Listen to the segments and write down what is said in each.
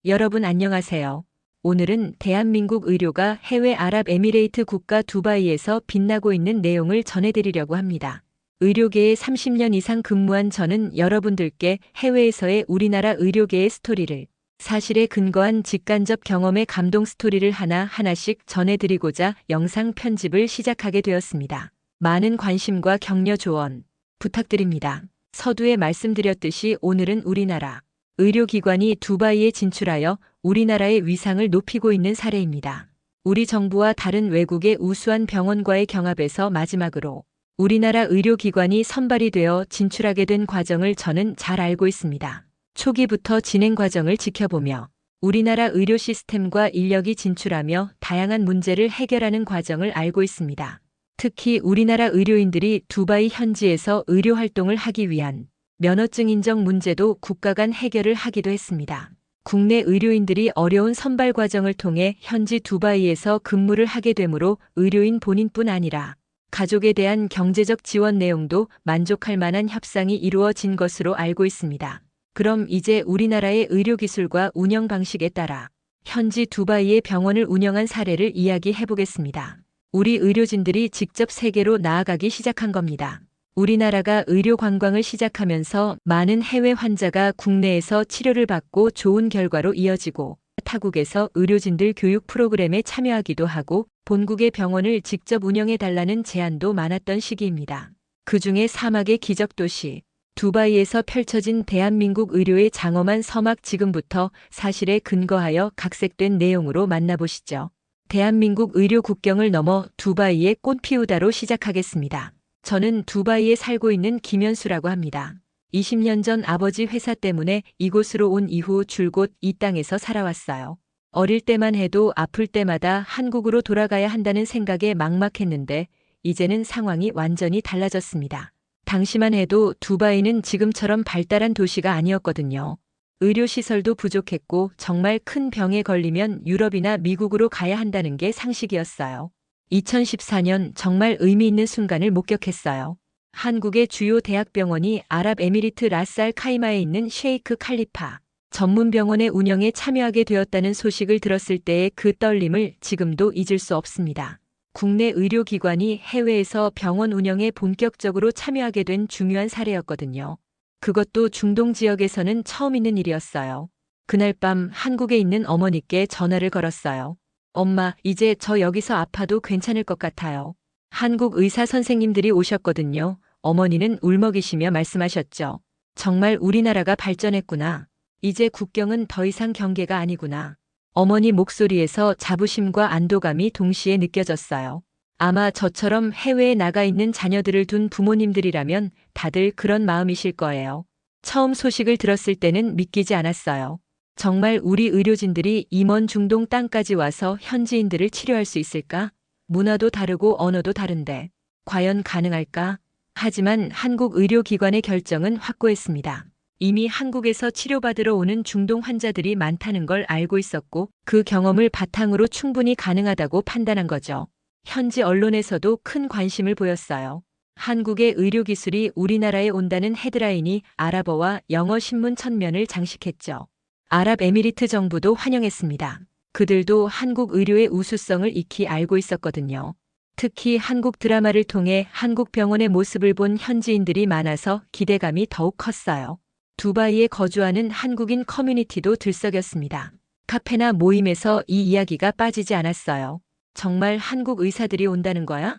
여러분 안녕하세요. 오늘은 대한민국 의료가 해외 아랍에미레이트 국가 두바이에서 빛나고 있는 내용을 전해드리려고 합니다. 의료계에 30년 이상 근무한 저는 여러분들께 해외에서의 우리나라 의료계의 스토리를, 사실에 근거한 직간접 경험의 감동 스토리를 하나하나씩 전해드리고자 영상 편집을 시작하게 되었습니다. 많은 관심과 격려 조언 부탁드립니다. 서두에 말씀드렸듯이 오늘은 우리나라 의료기관이 두바이에 진출하여 우리나라의 위상을 높이고 있는 사례입니다. 우리 정부와 다른 외국의 우수한 병원과의 경합에서 마지막으로 우리나라 의료기관이 선발이 되어 진출하게 된 과정을 저는 잘 알고 있습니다. 초기부터 진행 과정을 지켜보며 우리나라 의료 시스템과 인력이 진출하며 다양한 문제를 해결하는 과정을 알고 있습니다. 특히 우리나라 의료인들이 두바이 현지에서 의료 활동을 하기 위한 면허증 인정 문제도 국가 간 해결을 하기도 했습니다. 국내 의료인들이 어려운 선발 과정을 통해 현지 두바이에서 근무를 하게 되므로 의료인 본인뿐 아니라 가족에 대한 경제적 지원 내용도 만족할 만한 협상이 이루어진 것으로 알고 있습니다. 그럼 이제 우리나라의 의료기술과 운영 방식에 따라 현지 두바이의 병원을 운영한 사례를 이야기해 보겠습니다. 우리 의료진들이 직접 세계로 나아가기 시작한 겁니다. 우리나라가 의료 관광을 시작하면서 많은 해외 환자가 국내에서 치료를 받고 좋은 결과로 이어지고 타국에서 의료진들 교육 프로그램에 참여하기도 하고 본국의 병원을 직접 운영해 달라는 제안도 많았던 시기입니다. 그중에 사막의 기적도시 두바이에서 펼쳐진 대한민국 의료의 장엄한 서막 지금부터 사실에 근거하여 각색된 내용으로 만나보시죠. 대한민국 의료 국경을 넘어 두바이의 꽃피우다로 시작하겠습니다. 저는 두바이에 살고 있는 김현수라고 합니다. 20년 전 아버지 회사 때문에 이곳으로 온 이후 줄곧 이 땅에서 살아왔어요. 어릴 때만 해도 아플 때마다 한국으로 돌아가야 한다는 생각에 막막했는데 이제는 상황이 완전히 달라졌습니다. 당시만 해도 두바이는 지금처럼 발달한 도시가 아니었거든요. 의료시설도 부족했고 정말 큰 병에 걸리면 유럽이나 미국으로 가야 한다는 게 상식이었어요. 2014년 정말 의미 있는 순간을 목격했어요. 한국의 주요 대학병원이 아랍에미리트 라스알 카이마에 있는 셰이크 칼리파 전문병원의 운영에 참여하게 되었다는 소식을 들었을 때의 그 떨림을 지금도 잊을 수 없습니다. 국내 의료기관이 해외에서 병원 운영에 본격적으로 참여하게 된 중요한 사례였거든요. 그것도 중동 지역에서는 처음 있는 일이었어요. 그날 밤 한국에 있는 어머니께 전화를 걸었어요. 엄마, 이제 저 여기서 아파도 괜찮을 것 같아요. 한국 의사 선생님들이 오셨거든요. 어머니는 울먹이시며 말씀하셨죠. 정말 우리나라가 발전했구나. 이제 국경은 더 이상 경계가 아니구나. 어머니 목소리에서 자부심과 안도감이 동시에 느껴졌어요. 아마 저처럼 해외에 나가 있는 자녀들을 둔 부모님들이라면 다들 그런 마음이실 거예요. 처음 소식을 들었을 때는 믿기지 않았어요. 정말 우리 의료진들이 이 먼 중동 땅까지 와서 현지인들을 치료할 수 있을까? 문화도 다르고 언어도 다른데 과연 가능할까? 하지만 한국 의료기관의 결정은 확고했습니다. 이미 한국에서 치료받으러 오는 중동 환자들이 많다는 걸 알고 있었고 그 경험을 바탕으로 충분히 가능하다고 판단한 거죠. 현지 언론에서도 큰 관심을 보였어요. 한국의 의료기술이 우리나라에 온다는 헤드라인이 아랍어와 영어 신문 천면을 장식했죠. 아랍에미리트 정부도 환영했습니다. 그들도 한국 의료의 우수성을 익히 알고 있었거든요. 특히 한국 드라마를 통해 한국 병원의 모습을 본 현지인들이 많아서 기대감이 더욱 컸어요. 두바이에 거주하는 한국인 커뮤니티도 들썩였습니다. 카페나 모임에서 이 이야기가 빠지지 않았어요. 정말 한국 의사들이 온다는 거야?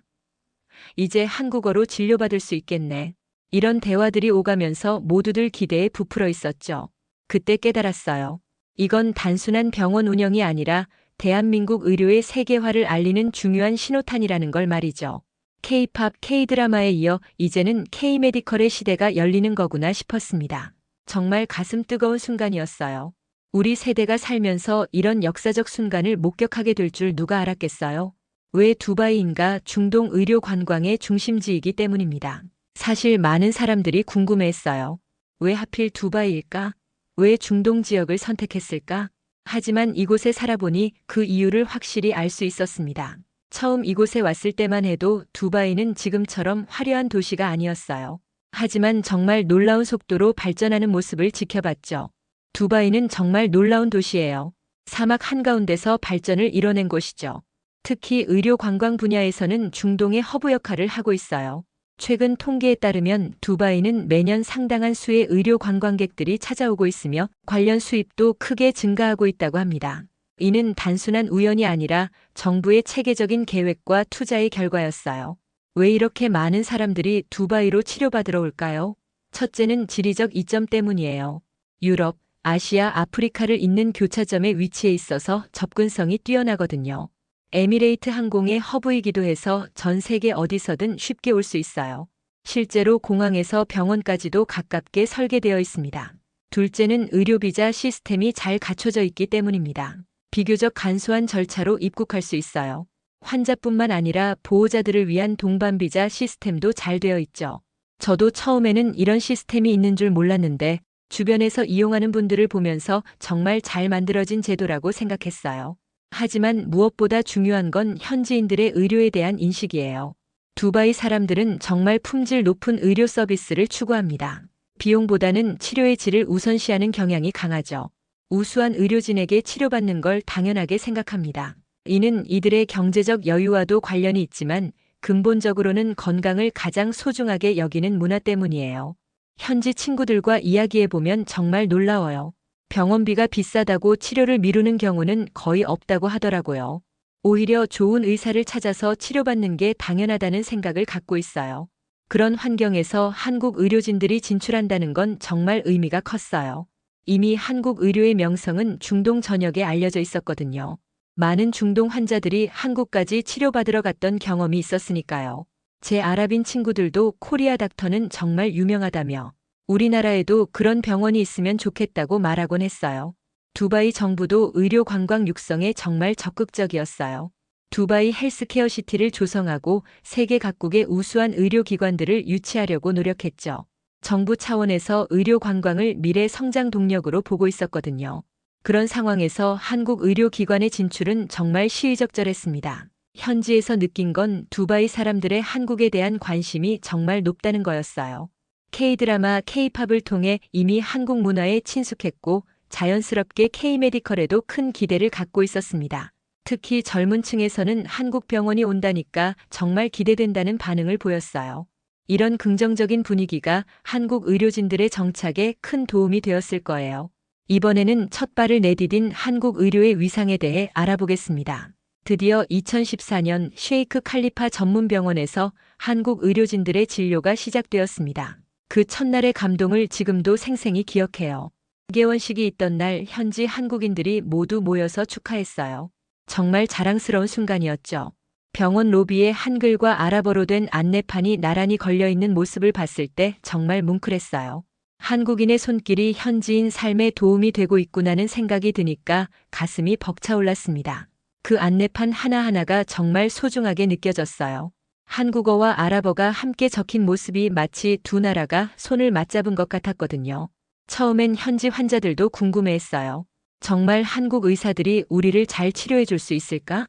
이제 한국어로 진료받을 수 있겠네. 이런 대화들이 오가면서 모두들 기대에 부풀어 있었죠. 그때 깨달았어요. 이건 단순한 병원 운영이 아니라 대한민국 의료의 세계화를 알리는 중요한 신호탄이라는 걸 말이죠. K-팝, K-드라마에 이어 이제는 K-메디컬의 시대가 열리는 거구나 싶었습니다. 정말 가슴 뜨거운 순간이었어요. 우리 세대가 살면서 이런 역사적 순간을 목격하게 될 줄 누가 알았겠어요? 왜 두바이인가? 중동 의료 관광의 중심지이기 때문입니다. 사실 많은 사람들이 궁금해했어요. 왜 하필 두바이일까? 왜 중동 지역을 선택했을까? 하지만 이곳에 살아보니 그 이유를 확실히 알 수 있었습니다. 처음 이곳에 왔을 때만 해도 두바이는 지금처럼 화려한 도시가 아니었어요. 하지만 정말 놀라운 속도로 발전하는 모습을 지켜봤죠. 두바이는 정말 놀라운 도시예요. 사막 한가운데서 발전을 이뤄낸 곳이죠. 특히 의료 관광 분야에서는 중동의 허브 역할을 하고 있어요. 최근 통계에 따르면 두바이는 매년 상당한 수의 의료 관광객들이 찾아오고 있으며 관련 수입도 크게 증가하고 있다고 합니다. 이는 단순한 우연이 아니라 정부의 체계적인 계획과 투자의 결과였어요. 왜 이렇게 많은 사람들이 두바이로 치료받으러 올까요? 첫째는 지리적 이점 때문이에요. 유럽, 아시아, 아프리카를 잇는 교차점에 위치해 있어서 접근성이 뛰어나거든요. 에미레이트 항공의 허브이기도 해서 전 세계 어디서든 쉽게 올 수 있어요. 실제로 공항에서 병원까지도 가깝게 설계되어 있습니다. 둘째는 의료비자 시스템이 잘 갖춰져 있기 때문입니다. 비교적 간소한 절차로 입국할 수 있어요. 환자뿐만 아니라 보호자들을 위한 동반비자 시스템도 잘 되어 있죠. 저도 처음에는 이런 시스템이 있는 줄 몰랐는데 주변에서 이용하는 분들을 보면서 정말 잘 만들어진 제도라고 생각했어요. 하지만 무엇보다 중요한 건 현지인들의 의료에 대한 인식이에요. 두바이 사람들은 정말 품질 높은 의료 서비스를 추구합니다. 비용보다는 치료의 질을 우선시하는 경향이 강하죠. 우수한 의료진에게 치료받는 걸 당연하게 생각합니다. 이는 이들의 경제적 여유와도 관련이 있지만 근본적으로는 건강을 가장 소중하게 여기는 문화 때문이에요. 현지 친구들과 이야기해보면 정말 놀라워요. 병원비가 비싸다고 치료를 미루는 경우는 거의 없다고 하더라고요. 오히려 좋은 의사를 찾아서 치료받는 게 당연하다는 생각을 갖고 있어요. 그런 환경에서 한국 의료진들이 진출한다는 건 정말 의미가 컸어요. 이미 한국 의료의 명성은 중동 전역에 알려져 있었거든요. 많은 중동 환자들이 한국까지 치료받으러 갔던 경험이 있었으니까요. 제 아랍인 친구들도 코리아 닥터는 정말 유명하다며 우리나라에도 그런 병원이 있으면 좋겠다고 말하곤 했어요. 두바이 정부도 의료 관광 육성에 정말 적극적이었어요. 두바이 헬스케어 시티를 조성하고 세계 각국의 우수한 의료기관들을 유치하려고 노력했죠. 정부 차원에서 의료 관광을 미래 성장 동력으로 보고 있었거든요. 그런 상황에서 한국 의료기관의 진출은 정말 시의적절했습니다. 현지에서 느낀 건 두바이 사람들의 한국에 대한 관심이 정말 높다는 거였어요. K-드라마, K-팝을 통해 이미 한국 문화에 친숙했고 자연스럽게 K-메디컬에도 큰 기대를 갖고 있었습니다. 특히 젊은 층에서는 한국 병원이 온다니까 정말 기대된다는 반응을 보였어요. 이런 긍정적인 분위기가 한국 의료진들의 정착에 큰 도움이 되었을 거예요. 이번에는 첫 발을 내디딘 한국 의료의 위상에 대해 알아보겠습니다. 드디어 2014년 셰이크 칼리파 전문병원에서 한국 의료진들의 진료가 시작되었습니다. 그 첫날의 감동을 지금도 생생히 기억해요. 개원식이 있던 날 현지 한국인들이 모두 모여서 축하했어요. 정말 자랑스러운 순간이었죠. 병원 로비에 한글과 아랍어로 된 안내판이 나란히 걸려있는 모습을 봤을 때 정말 뭉클했어요. 한국인의 손길이 현지인 삶에 도움이 되고 있구나는 생각이 드니까 가슴이 벅차올랐습니다. 그 안내판 하나하나가 정말 소중하게 느껴졌어요. 한국어와 아랍어가 함께 적힌 모습이 마치 두 나라가 손을 맞잡은 것 같았거든요. 처음엔 현지 환자들도 궁금해했어요. 정말 한국 의사들이 우리를 잘 치료해 줄 수 있을까?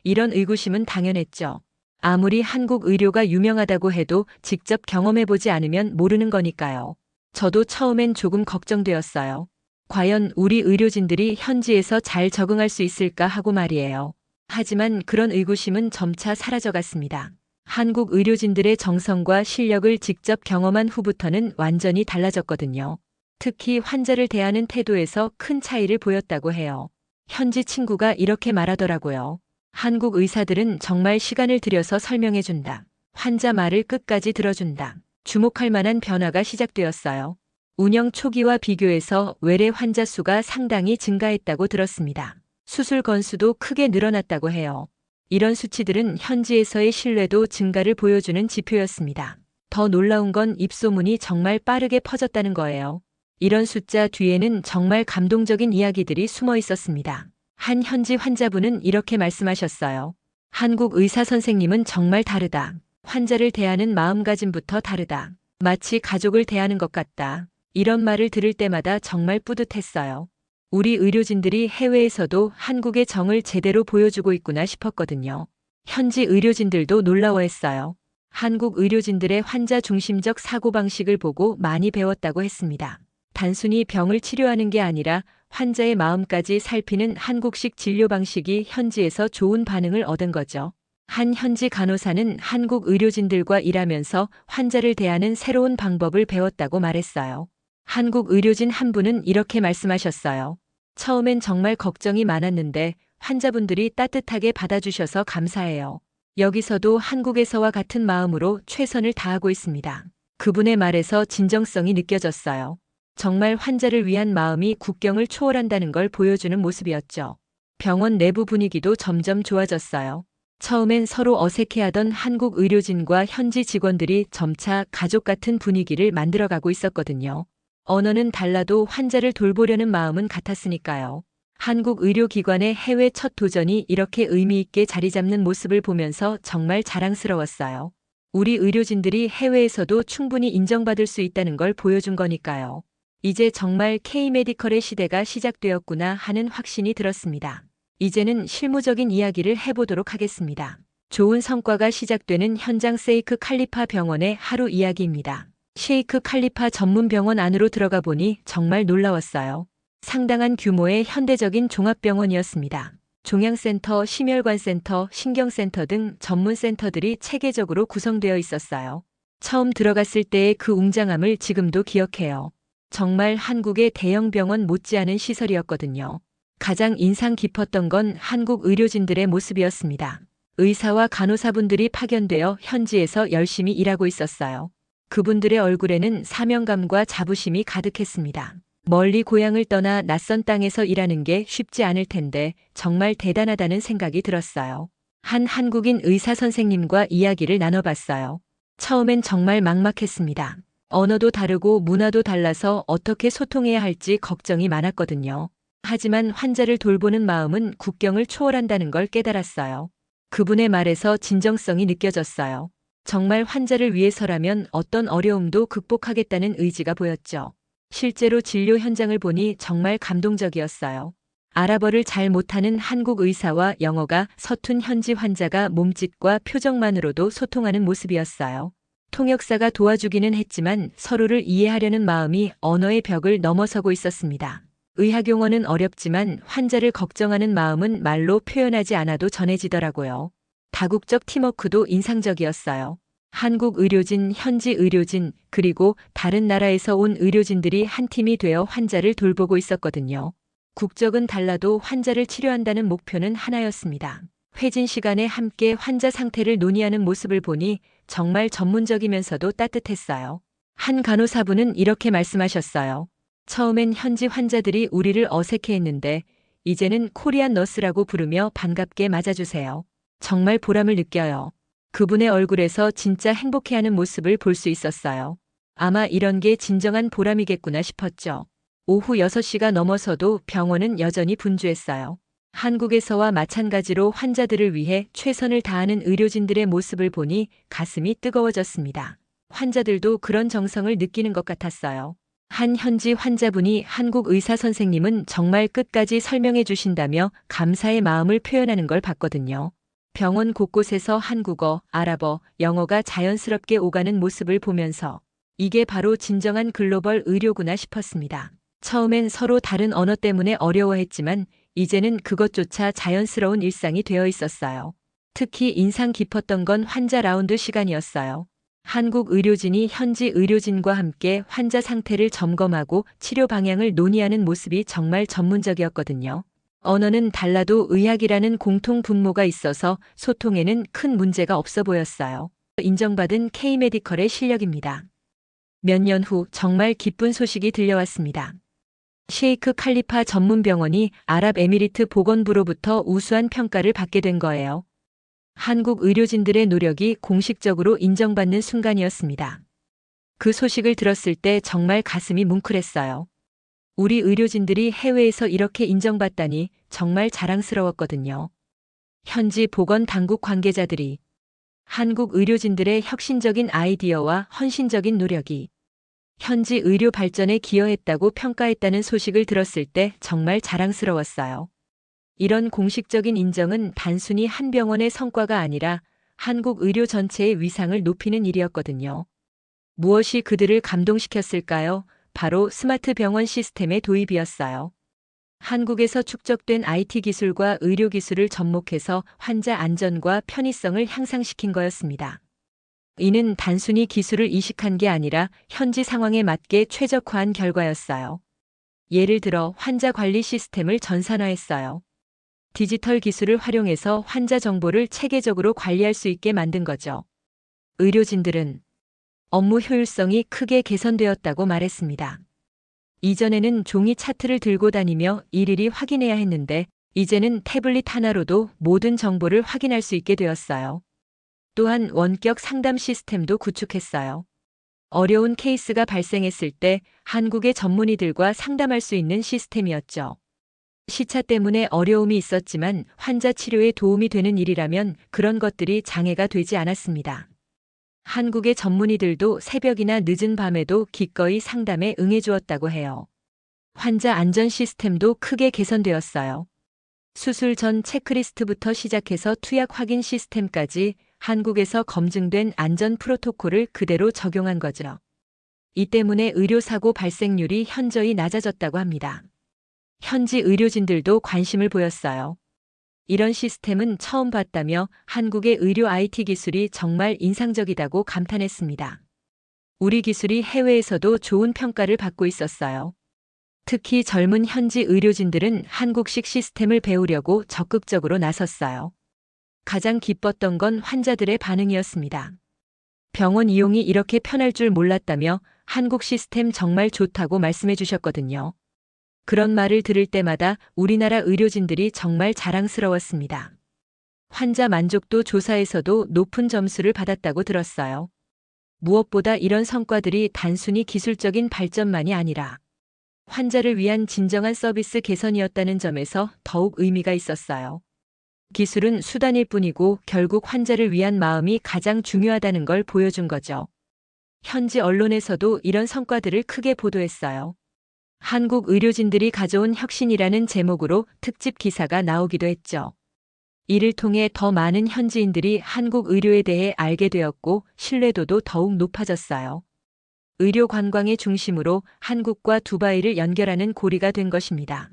이런 의구심은 당연했죠. 아무리 한국 의료가 유명하다고 해도 직접 경험해보지 않으면 모르는 거니까요. 저도 처음엔 조금 걱정되었어요. 과연 우리 의료진들이 현지에서 잘 적응할 수 있을까 하고 말이에요. 하지만 그런 의구심은 점차 사라져갔습니다. 한국 의료진들의 정성과 실력을 직접 경험한 후부터는 완전히 달라졌거든요. 특히 환자를 대하는 태도에서 큰 차이를 보였다고 해요. 현지 친구가 이렇게 말하더라고요. 한국 의사들은 정말 시간을 들여서 설명해준다. 환자 말을 끝까지 들어준다. 주목할 만한 변화가 시작되었어요. 운영 초기와 비교해서 외래 환자 수가 상당히 증가했다고 들었습니다. 수술 건수도 크게 늘어났다고 해요. 이런 수치들은 현지에서의 신뢰도 증가를 보여주는 지표였습니다. 더 놀라운 건 입소문이 정말 빠르게 퍼졌다는 거예요. 이런 숫자 뒤에는 정말 감동적인 이야기들이 숨어 있었습니다. 한 현지 환자분은 이렇게 말씀하셨어요. 한국 의사 선생님은 정말 다르다. 환자를 대하는 마음가짐부터 다르다. 마치 가족을 대하는 것 같다. 이런 말을 들을 때마다 정말 뿌듯했어요. 우리 의료진들이 해외에서도 한국의 정을 제대로 보여주고 있구나 싶었거든요. 현지 의료진들도 놀라워했어요. 한국 의료진들의 환자 중심적 사고방식을 보고 많이 배웠다고 했습니다. 단순히 병을 치료하는 게 아니라 환자의 마음까지 살피는 한국식 진료 방식이 현지에서 좋은 반응을 얻은 거죠. 한 현지 간호사는 한국 의료진들과 일하면서 환자를 대하는 새로운 방법을 배웠다고 말했어요. 한국 의료진 한 분은 이렇게 말씀하셨어요. 처음엔 정말 걱정이 많았는데 환자분들이 따뜻하게 받아주셔서 감사해요. 여기서도 한국에서와 같은 마음으로 최선을 다하고 있습니다. 그분의 말에서 진정성이 느껴졌어요. 정말 환자를 위한 마음이 국경을 초월한다는 걸 보여주는 모습이었죠. 병원 내부 분위기도 점점 좋아졌어요. 처음엔 서로 어색해하던 한국 의료진과 현지 직원들이 점차 가족 같은 분위기를 만들어가고 있었거든요. 언어는 달라도 환자를 돌보려는 마음은 같았으니까요. 한국 의료기관의 해외 첫 도전이 이렇게 의미 있게 자리 잡는 모습을 보면서 정말 자랑스러웠어요. 우리 의료진들이 해외에서도 충분히 인정받을 수 있다는 걸 보여준 거니까요. 이제 정말 K-메디컬의 시대가 시작되었구나 하는 확신이 들었습니다. 이제는 실무적인 이야기를 해보도록 하겠습니다. 좋은 성과가 시작되는 현장 세이크 칼리파 병원의 하루 이야기입니다. 셰이크 칼리파 전문 병원 안으로 들어가 보니 정말 놀라웠어요. 상당한 규모의 현대적인 종합병원이었습니다. 종양센터, 심혈관센터, 신경센터 등 전문 센터들이 체계적으로 구성되어 있었어요. 처음 들어갔을 때의 그 웅장함을 지금도 기억해요. 정말 한국의 대형 병원 못지않은 시설이었거든요. 가장 인상 깊었던 건 한국 의료진들의 모습이었습니다. 의사와 간호사분들이 파견되어 현지에서 열심히 일하고 있었어요. 그분들의 얼굴에는 사명감과 자부심이 가득했습니다. 멀리 고향을 떠나 낯선 땅에서 일하는 게 쉽지 않을 텐데 정말 대단하다는 생각이 들었어요. 한 한국인 의사 선생님과 이야기를 나눠봤어요. 처음엔 정말 막막했습니다. 언어도 다르고 문화도 달라서 어떻게 소통해야 할지 걱정이 많았거든요. 하지만 환자를 돌보는 마음은 국경을 초월한다는 걸 깨달았어요. 그분의 말에서 진정성이 느껴졌어요. 정말 환자를 위해서라면 어떤 어려움도 극복하겠다는 의지가 보였죠. 실제로 진료 현장을 보니 정말 감동적이었어요. 아랍어를 잘 못하는 한국 의사와 영어가 서툰 현지 환자가 몸짓과 표정만으로도 소통하는 모습이었어요. 통역사가 도와주기는 했지만 서로를 이해하려는 마음이 언어의 벽을 넘어서고 있었습니다. 의학용어는 어렵지만 환자를 걱정하는 마음은 말로 표현하지 않아도 전해지더라고요. 다국적 팀워크도 인상적이었어요. 한국 의료진, 현지 의료진, 그리고 다른 나라에서 온 의료진들이 한 팀이 되어 환자를 돌보고 있었거든요. 국적은 달라도 환자를 치료한다는 목표는 하나였습니다. 회진 시간에 함께 환자 상태를 논의하는 모습을 보니 정말 전문적이면서도 따뜻했어요. 한 간호사분은 이렇게 말씀하셨어요. 처음엔 현지 환자들이 우리를 어색해했는데 이제는 코리안 너스라고 부르며 반갑게 맞아주세요. 정말 보람을 느껴요. 그분의 얼굴에서 진짜 행복해하는 모습을 볼 수 있었어요. 아마 이런 게 진정한 보람이겠구나 싶었죠. 오후 6시가 넘어서도 병원은 여전히 분주했어요. 한국에서와 마찬가지로 환자들을 위해 최선을 다하는 의료진들의 모습을 보니 가슴이 뜨거워졌습니다. 환자들도 그런 정성을 느끼는 것 같았어요. 한 현지 환자분이 한국 의사 선생님은 정말 끝까지 설명해 주신다며 감사의 마음을 표현하는 걸 봤거든요. 병원 곳곳에서 한국어, 아랍어, 영어가 자연스럽게 오가는 모습을 보면서 이게 바로 진정한 글로벌 의료구나 싶었습니다. 처음엔 서로 다른 언어 때문에 어려워했지만 이제는 그것조차 자연스러운 일상이 되어 있었어요. 특히 인상 깊었던 건 환자 라운드 시간이었어요. 한국 의료진이 현지 의료진과 함께 환자 상태를 점검하고 치료 방향을 논의하는 모습이 정말 전문적이었거든요. 언어는 달라도 의학이라는 공통 분모가 있어서 소통에는 큰 문제가 없어 보였어요. 인정받은 K-메디컬의 실력입니다. 몇 년 후 정말 기쁜 소식이 들려왔습니다. 셰이크 칼리파 전문병원이 아랍에미리트 보건부로부터 우수한 평가를 받게 된 거예요. 한국 의료진들의 노력이 공식적으로 인정받는 순간이었습니다. 그 소식을 들었을 때 정말 가슴이 뭉클했어요. 우리 의료진들이 해외에서 이렇게 인정받다니 정말 자랑스러웠거든요. 현지 보건당국 관계자들이 한국 의료진들의 혁신적인 아이디어와 헌신적인 노력이 현지 의료 발전에 기여했다고 평가했다는 소식을 들었을 때 정말 자랑스러웠어요. 이런 공식적인 인정은 단순히 한 병원의 성과가 아니라 한국 의료 전체의 위상을 높이는 일이었거든요. 무엇이 그들을 감동시켰을까요? 바로 스마트 병원 시스템의 도입이었어요. 한국에서 축적된 IT 기술과 의료 기술을 접목해서 환자 안전과 편의성을 향상시킨 거였습니다. 이는 단순히 기술을 이식한 게 아니라 현지 상황에 맞게 최적화한 결과였어요. 예를 들어 환자 관리 시스템을 전산화했어요. 디지털 기술을 활용해서 환자 정보를 체계적으로 관리할 수 있게 만든 거죠. 의료진들은 업무 효율성이 크게 개선되었다고 말했습니다. 이전에는 종이 차트를 들고 다니며 일일이 확인해야 했는데 이제는 태블릿 하나로도 모든 정보를 확인할 수 있게 되었어요. 또한 원격 상담 시스템도 구축했어요. 어려운 케이스가 발생했을 때 한국의 전문의들과 상담할 수 있는 시스템이었죠. 시차 때문에 어려움이 있었지만 환자 치료에 도움이 되는 일이라면 그런 것들이 장애가 되지 않았습니다. 한국의 전문의들도 새벽이나 늦은 밤에도 기꺼이 상담에 응해주었다고 해요. 환자 안전 시스템도 크게 개선되었어요. 수술 전 체크리스트부터 시작해서 투약 확인 시스템까지 한국에서 검증된 안전 프로토콜을 그대로 적용한 거죠. 이 때문에 의료사고 발생률이 현저히 낮아졌다고 합니다. 현지 의료진들도 관심을 보였어요. 이런 시스템은 처음 봤다며 한국의 의료 IT 기술이 정말 인상적이다고 감탄했습니다. 우리 기술이 해외에서도 좋은 평가를 받고 있었어요. 특히 젊은 현지 의료진들은 한국식 시스템을 배우려고 적극적으로 나섰어요. 가장 기뻤던 건 환자들의 반응이었습니다. 병원 이용이 이렇게 편할 줄 몰랐다며 한국 시스템 정말 좋다고 말씀해 주셨거든요. 그런 말을 들을 때마다 우리나라 의료진들이 정말 자랑스러웠습니다. 환자 만족도 조사에서도 높은 점수를 받았다고 들었어요. 무엇보다 이런 성과들이 단순히 기술적인 발전만이 아니라 환자를 위한 진정한 서비스 개선이었다는 점에서 더욱 의미가 있었어요. 기술은 수단일 뿐이고 결국 환자를 위한 마음이 가장 중요하다는 걸 보여준 거죠. 현지 언론에서도 이런 성과들을 크게 보도했어요. 한국 의료진들이 가져온 혁신이라는 제목으로 특집 기사가 나오기도 했죠. 이를 통해 더 많은 현지인들이 한국 의료에 대해 알게 되었고 신뢰도도 더욱 높아졌어요. 의료 관광의 중심으로 한국과 두바이를 연결하는 고리가 된 것입니다.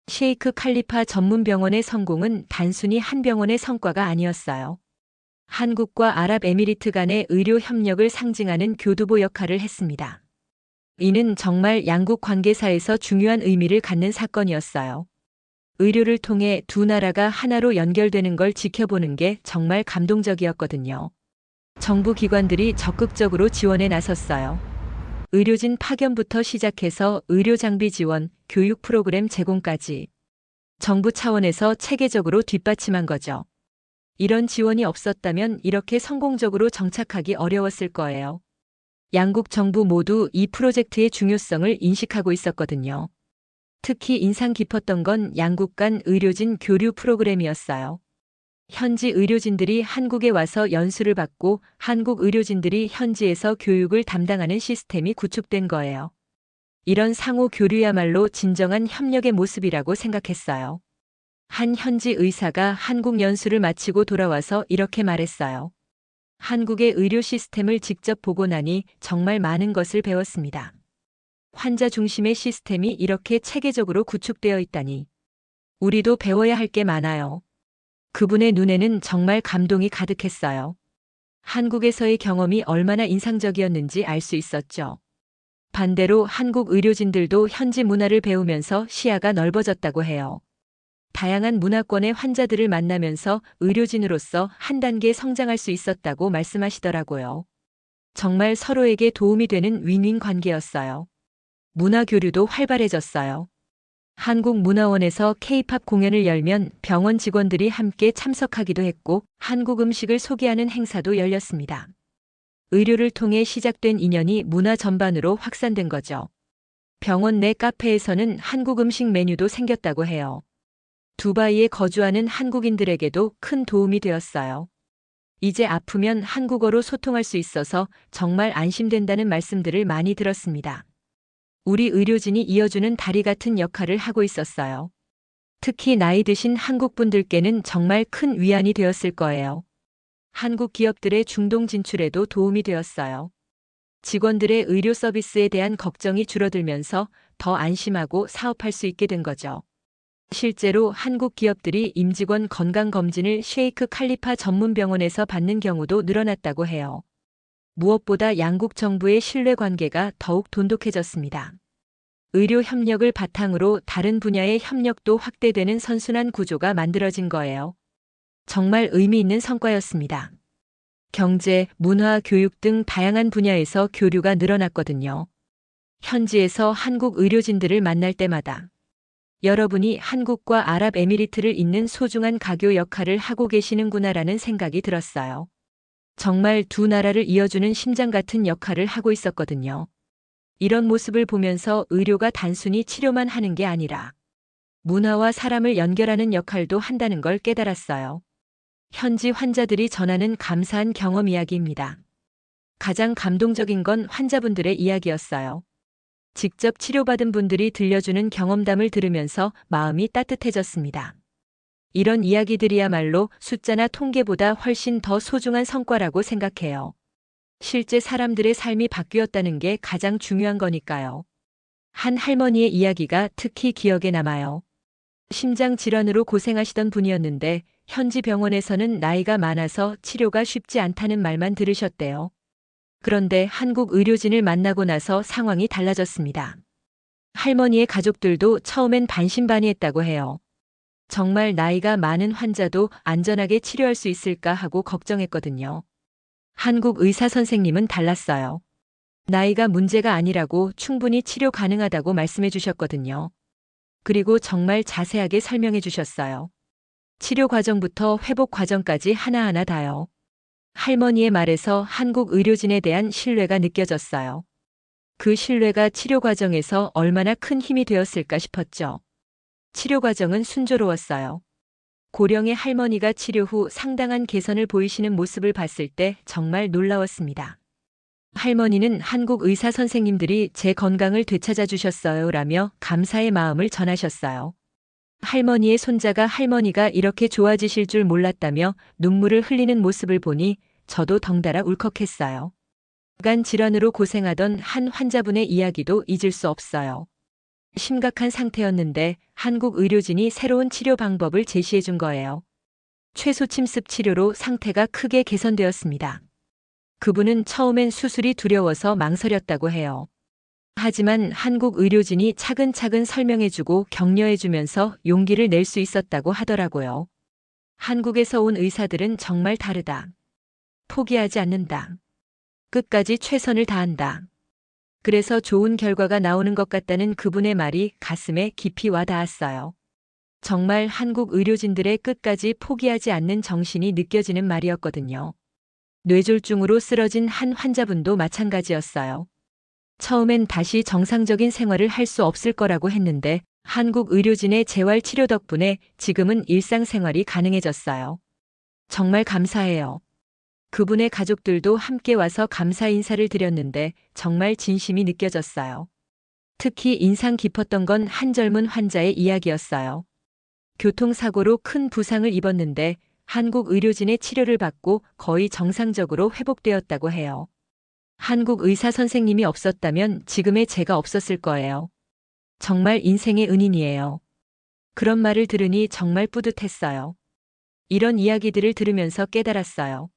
셰이크 칼리파 전문 병원의 성공은 단순히 한 병원의 성과가 아니었어요. 한국과 아랍에미리트 간의 의료 협력을 상징하는 교두보 역할을 했습니다. 이는 정말 양국 관계사에서 중요한 의미를 갖는 사건이었어요. 의료를 통해 두 나라가 하나로 연결되는 걸 지켜보는 게 정말 감동적이었거든요. 정부 기관들이 적극적으로 지원에 나섰어요. 의료진 파견부터 시작해서 의료 장비 지원, 교육 프로그램 제공까지 정부 차원에서 체계적으로 뒷받침한 거죠. 이런 지원이 없었다면 이렇게 성공적으로 정착하기 어려웠을 거예요. 양국 정부 모두 이 프로젝트의 중요성을 인식하고 있었거든요. 특히 인상 깊었던 건 양국 간 의료진 교류 프로그램이었어요. 현지 의료진들이 한국에 와서 연수를 받고 한국 의료진들이 현지에서 교육을 담당하는 시스템이 구축된 거예요. 이런 상호 교류야말로 진정한 협력의 모습이라고 생각했어요. 한 현지 의사가 한국 연수를 마치고 돌아와서 이렇게 말했어요. 한국의 의료 시스템을 직접 보고 나니 정말 많은 것을 배웠습니다. 환자 중심의 시스템이 이렇게 체계적으로 구축되어 있다니. 우리도 배워야 할 게 많아요. 그분의 눈에는 정말 감동이 가득했어요. 한국에서의 경험이 얼마나 인상적이었는지 알 수 있었죠. 반대로 한국 의료진들도 현지 문화를 배우면서 시야가 넓어졌다고 해요. 다양한 문화권의 환자들을 만나면서 의료진으로서 한 단계 성장할 수 있었다고 말씀하시더라고요. 정말 서로에게 도움이 되는 윈윈 관계였어요. 문화 교류도 활발해졌어요. 한국문화원에서 K-팝 공연을 열면 병원 직원들이 함께 참석하기도 했고 한국 음식을 소개하는 행사도 열렸습니다. 의료를 통해 시작된 인연이 문화 전반으로 확산된 거죠. 병원 내 카페에서는 한국 음식 메뉴도 생겼다고 해요. 두바이에 거주하는 한국인들에게도 큰 도움이 되었어요. 이제 아프면 한국어로 소통할 수 있어서 정말 안심된다는 말씀들을 많이 들었습니다. 우리 의료진이 이어주는 다리 같은 역할을 하고 있었어요. 특히 나이 드신 한국분들께는 정말 큰 위안이 되었을 거예요. 한국 기업들의 중동 진출에도 도움이 되었어요. 직원들의 의료 서비스에 대한 걱정이 줄어들면서 더 안심하고 사업할 수 있게 된 거죠. 실제로 한국 기업들이 임직원 건강검진을 셰이크 칼리파 전문 병원에서 받는 경우도 늘어났다고 해요. 무엇보다 양국 정부의 신뢰 관계가 더욱 돈독해졌습니다. 의료 협력을 바탕으로 다른 분야의 협력도 확대되는 선순환 구조가 만들어진 거예요. 정말 의미 있는 성과였습니다. 경제, 문화, 교육 등 다양한 분야에서 교류가 늘어났거든요. 현지에서 한국 의료진들을 만날 때마다 여러분이 한국과 아랍에미리트를 잇는 소중한 가교 역할을 하고 계시는구나라는 생각이 들었어요. 정말 두 나라를 이어주는 심장 같은 역할을 하고 있었거든요. 이런 모습을 보면서 의료가 단순히 치료만 하는 게 아니라 문화와 사람을 연결하는 역할도 한다는 걸 깨달았어요. 현지 환자들이 전하는 감사한 경험 이야기입니다. 가장 감동적인 건 환자분들의 이야기였어요. 직접 치료받은 분들이 들려주는 경험담을 들으면서 마음이 따뜻해졌습니다. 이런 이야기들이야말로 숫자나 통계보다 훨씬 더 소중한 성과라고 생각해요. 실제 사람들의 삶이 바뀌었다는 게 가장 중요한 거니까요. 한 할머니의 이야기가 특히 기억에 남아요. 심장 질환으로 고생하시던 분이었는데 현지 병원에서는 나이가 많아서 치료가 쉽지 않다는 말만 들으셨대요. 그런데 한국 의료진을 만나고 나서 상황이 달라졌습니다. 할머니의 가족들도 처음엔 반신반의했다고 해요. 정말 나이가 많은 환자도 안전하게 치료할 수 있을까 하고 걱정했거든요. 한국 의사 선생님은 달랐어요. 나이가 문제가 아니라고 충분히 치료 가능하다고 말씀해 주셨거든요. 그리고 정말 자세하게 설명해 주셨어요. 치료 과정부터 회복 과정까지 하나하나 다요. 할머니의 말에서 한국 의료진에 대한 신뢰가 느껴졌어요. 그 신뢰가 치료 과정에서 얼마나 큰 힘이 되었을까 싶었죠. 치료 과정은 순조로웠어요. 고령의 할머니가 치료 후 상당한 개선을 보이시는 모습을 봤을 때 정말 놀라웠습니다. 할머니는 한국 의사 선생님들이 제 건강을 되찾아 주셨어요 라며 감사의 마음을 전하셨어요. 할머니의 손자가 할머니가 이렇게 좋아지실 줄 몰랐다며 눈물을 흘리는 모습을 보니 저도 덩달아 울컥했어요. 간 질환으로 고생하던 한 환자분의 이야기도 잊을 수 없어요. 심각한 상태였는데 한국 의료진이 새로운 치료 방법을 제시해 준 거예요. 최소 침습 치료로 상태가 크게 개선되었습니다. 그분은 처음엔 수술이 두려워서 망설였다고 해요. 하지만 한국 의료진이 차근차근 설명해주고 격려해주면서 용기를 낼 수 있었다고 하더라고요. 한국에서 온 의사들은 정말 다르다. 포기하지 않는다. 끝까지 최선을 다한다. 그래서 좋은 결과가 나오는 것 같다는 그분의 말이 가슴에 깊이 와닿았어요. 정말 한국 의료진들의 끝까지 포기하지 않는 정신이 느껴지는 말이었거든요. 뇌졸중으로 쓰러진 한 환자분도 마찬가지였어요. 처음엔 다시 정상적인 생활을 할 수 없을 거라고 했는데 한국 의료진의 재활 치료 덕분에 지금은 일상생활이 가능해졌어요. 정말 감사해요. 그분의 가족들도 함께 와서 감사 인사를 드렸는데 정말 진심이 느껴졌어요. 특히 인상 깊었던 건 한 젊은 환자의 이야기였어요. 교통사고로 큰 부상을 입었는데 한국 의료진의 치료를 받고 거의 정상적으로 회복되었다고 해요. 한국 의사 선생님이 없었다면 지금의 제가 없었을 거예요. 정말 인생의 은인이에요. 그런 말을 들으니 정말 뿌듯했어요. 이런 이야기들을 들으면서 깨달았어요.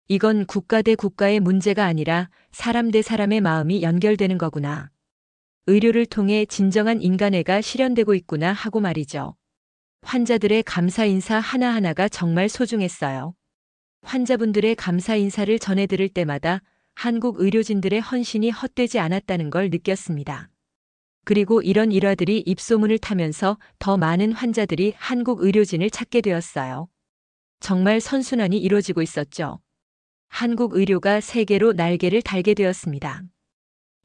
이건 국가 대 국가의 문제가 아니라 사람 대 사람의 마음이 연결되는 거구나. 의료를 통해 진정한 인간애가 실현되고 있구나 하고 말이죠. 환자들의 감사 인사 하나하나가 정말 소중했어요. 환자분들의 감사 인사를 전해 들을 때마다 한국 의료진들의 헌신이 헛되지 않았다는 걸 느꼈습니다. 그리고 이런 일화들이 입소문을 타면서 더 많은 환자들이 한국 의료진을 찾게 되었어요. 정말 선순환이 이루어지고 있었죠. 한국 의료가 세계로 날개를 달게 되었습니다.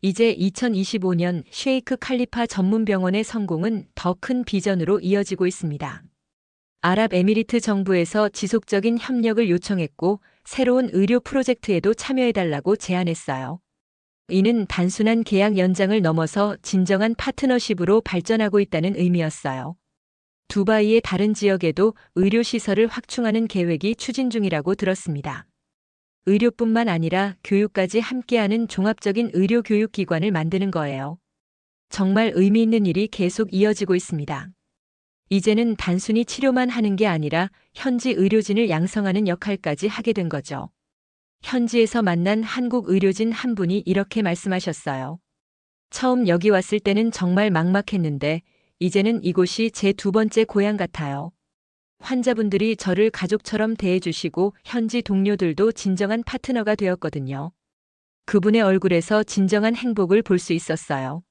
이제 2025년 셰이크 칼리파 전문병원의 성공은 더 큰 비전으로 이어지고 있습니다. 아랍에미리트 정부에서 지속적인 협력을 요청했고 새로운 의료 프로젝트에도 참여해달라고 제안했어요. 이는 단순한 계약 연장을 넘어서 진정한 파트너십으로 발전하고 있다는 의미였어요. 두바이의 다른 지역에도 의료시설을 확충하는 계획이 추진 중이라고 들었습니다. 의료뿐만 아니라 교육까지 함께하는 종합적인 의료교육기관을 만드는 거예요. 정말 의미 있는 일이 계속 이어지고 있습니다. 이제는 단순히 치료만 하는 게 아니라 현지 의료진을 양성하는 역할까지 하게 된 거죠. 현지에서 만난 한국 의료진 한 분이 이렇게 말씀하셨어요. 처음 여기 왔을 때는 정말 막막했는데 이제는 이곳이 제 두 번째 고향 같아요. 환자분들이 저를 가족처럼 대해주시고 현지 동료들도 진정한 파트너가 되었거든요. 그분의 얼굴에서 진정한 행복을 볼 수 있었어요.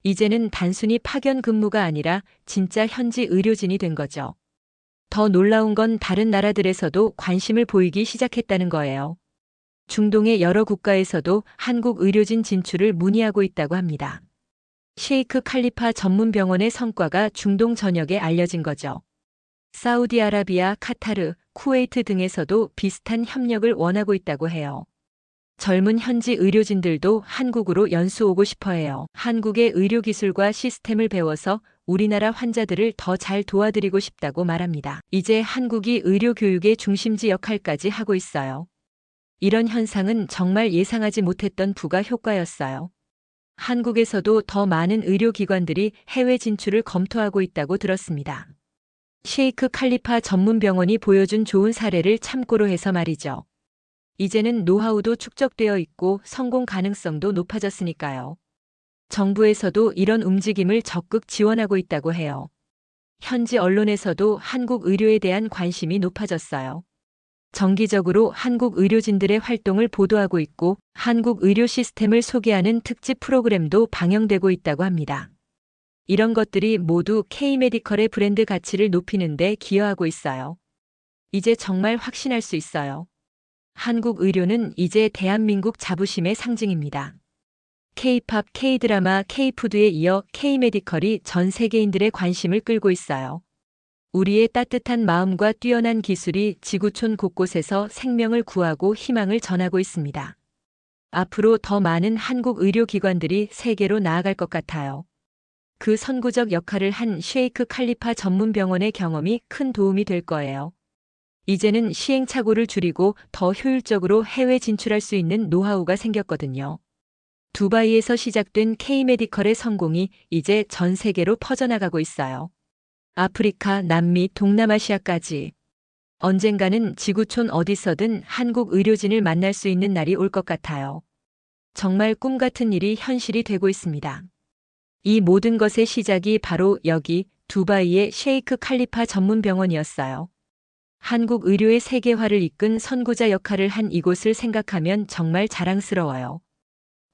이제는 단순히 파견 근무가 아니라 진짜 현지 의료진이 된 거죠. 더 놀라운 건 다른 나라들에서도 관심을 보이기 시작했다는 거예요. 중동의 여러 국가에서도 한국 의료진 진출을 문의하고 있다고 합니다. 셰이크 칼리파 전문 병원의 성과가 중동 전역에 알려진 거죠. 사우디아라비아, 카타르, 쿠웨이트 등에서도 비슷한 협력을 원하고 있다고 해요. 젊은 현지 의료진들도 한국으로 연수 오고 싶어 해요. 한국의 의료기술과 시스템을 배워서 우리나라 환자들을 더 잘 도와드리고 싶다고 말합니다. 이제 한국이 의료교육의 중심지 역할까지 하고 있어요. 이런 현상은 정말 예상하지 못했던 부가 효과였어요. 한국에서도 더 많은 의료기관들이 해외 진출을 검토하고 있다고 들었습니다. 셰이크 칼리파 전문 병원이 보여준 좋은 사례를 참고로 해서 말이죠. 이제는 노하우도 축적되어 있고 성공 가능성도 높아졌으니까요. 정부에서도 이런 움직임을 적극 지원하고 있다고 해요. 현지 언론에서도 한국 의료에 대한 관심이 높아졌어요. 정기적으로 한국 의료진들의 활동을 보도하고 있고 한국 의료 시스템을 소개하는 특집 프로그램도 방영되고 있다고 합니다. 이런 것들이 모두 K-메디컬의 브랜드 가치를 높이는 데 기여하고 있어요. 이제 정말 확신할 수 있어요. 한국 의료는 이제 대한민국 자부심의 상징입니다. K-팝, K-드라마, K-푸드에 이어 K-메디컬이 전 세계인들의 관심을 끌고 있어요. 우리의 따뜻한 마음과 뛰어난 기술이 지구촌 곳곳에서 생명을 구하고 희망을 전하고 있습니다. 앞으로 더 많은 한국 의료기관들이 세계로 나아갈 것 같아요. 그 선구적 역할을 한 셰이크 칼리파 전문 병원의 경험이 큰 도움이 될 거예요. 이제는 시행착오를 줄이고 더 효율적으로 해외 진출할 수 있는 노하우가 생겼거든요. 두바이에서 시작된 K-메디컬의 성공이 이제 전 세계로 퍼져나가고 있어요. 아프리카, 남미, 동남아시아까지. 언젠가는 지구촌 어디서든 한국 의료진을 만날 수 있는 날이 올 것 같아요. 정말 꿈 같은 일이 현실이 되고 있습니다. 이 모든 것의 시작이 바로 여기 두바이의 셰이크 칼리파 전문 병원이었어요. 한국 의료의 세계화를 이끈 선구자 역할을 한 이곳을 생각하면 정말 자랑스러워요.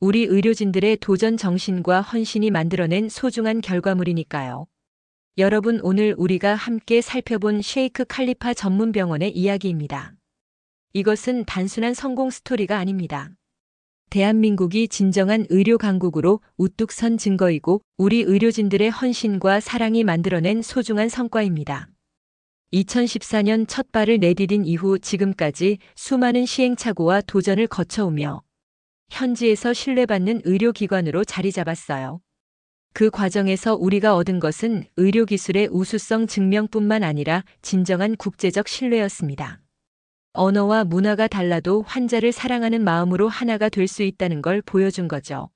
우리 의료진들의 도전 정신과 헌신이 만들어낸 소중한 결과물이니까요. 여러분, 오늘 우리가 함께 살펴본 셰이크 칼리파 전문 병원의 이야기입니다. 이것은 단순한 성공 스토리가 아닙니다. 대한민국이 진정한 의료 강국으로 우뚝 선 증거이고 우리 의료진들의 헌신과 사랑이 만들어낸 소중한 성과입니다. 2014년 첫 발을 내디딘 이후 지금까지 수많은 시행착오와 도전을 거쳐오며 현지에서 신뢰받는 의료기관으로 자리 잡았어요. 그 과정에서 우리가 얻은 것은 의료기술의 우수성 증명뿐만 아니라 진정한 국제적 신뢰였습니다. 언어와 문화가 달라도 환자를 사랑하는 마음으로 하나가 될 수 있다는 걸 보여준 거죠.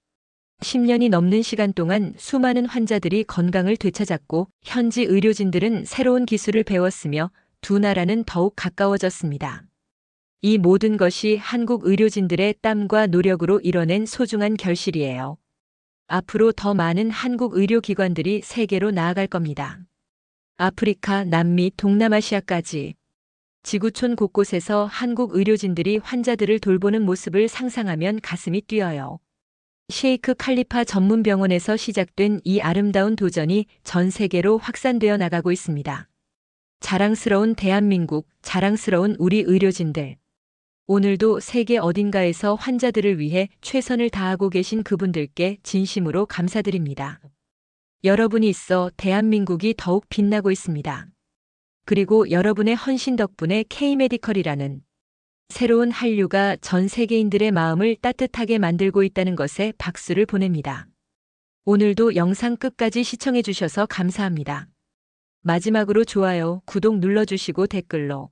10년이 넘는 시간 동안 수많은 환자들이 건강을 되찾았고 현지 의료진들은 새로운 기술을 배웠으며 두 나라는 더욱 가까워졌습니다. 이 모든 것이 한국 의료진들의 땀과 노력으로 이뤄낸 소중한 결실이에요. 앞으로 더 많은 한국 의료기관들이 세계로 나아갈 겁니다. 아프리카, 남미, 동남아시아까지. 지구촌 곳곳에서 한국 의료진들이 환자들을 돌보는 모습을 상상하면 가슴이 뛰어요. 셰이크 칼리파 전문 병원에서 시작된 이 아름다운 도전이 전 세계로 확산되어 나가고 있습니다. 자랑스러운 대한민국, 자랑스러운 우리 의료진들. 오늘도 세계 어딘가에서 환자들을 위해 최선을 다하고 계신 그분들께 진심으로 감사드립니다. 여러분이 있어 대한민국이 더욱 빛나고 있습니다. 그리고 여러분의 헌신 덕분에 K-메디컬이라는 새로운 한류가 전 세계인들의 마음을 따뜻하게 만들고 있다는 것에 박수를 보냅니다. 오늘도 영상 끝까지 시청해 주셔서 감사합니다. 마지막으로 좋아요, 구독 눌러주시고 댓글로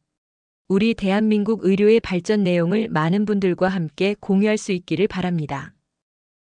우리 대한민국 의료의 발전 내용을 많은 분들과 함께 공유할 수 있기를 바랍니다.